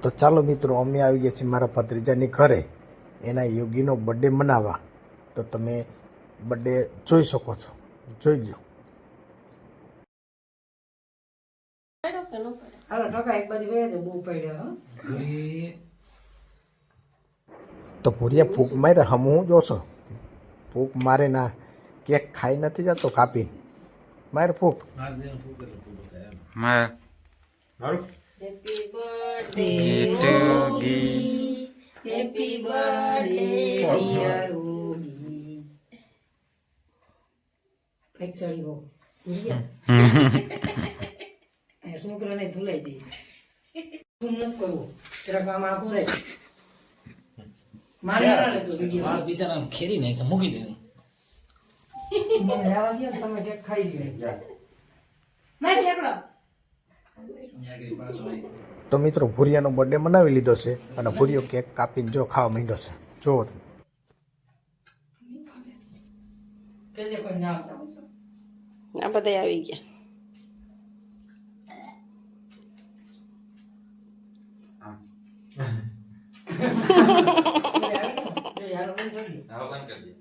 તો ચાલો મિત્રો, અમે આવી ગયા છીએ મારા ભત્રીજાની ઘરે એના યોગીનો બર્થડે મનાવવા. તો તમે બર્થડે જોઈ શકો છો, જોઈ લો. તો ભૂરિયા ફૂંક મારે હમું જોશો, ફૂંક મારે ના કેક ખાઈ નથી જતો કાપીને. મારે ફૂંક માર Happy birthday, Yogi. Happy birthday, dear Yogi. Actually, वो भूलिया ऐसा करना नहीं भूल जाइए तुम मत करो तेरा काम आको रे मारे ना लगे वीडियो मार बिचारा खेरी नहीं का मुगी दे મને લેવા દો તમે જે ખાઈ લ્યો મેં ઠેકડો તો મિત્રો ભૂરિયાનો બર્થડે મનાવી લીધો છે અને ભૂરિયો કેક કાપીને જો ખાવા માંડ્યો છે. જુઓ તમે. તેજે કોઈ ના આ બધા આવી ગયા. યાર મને જોઈ આવો બંધ કરી દે.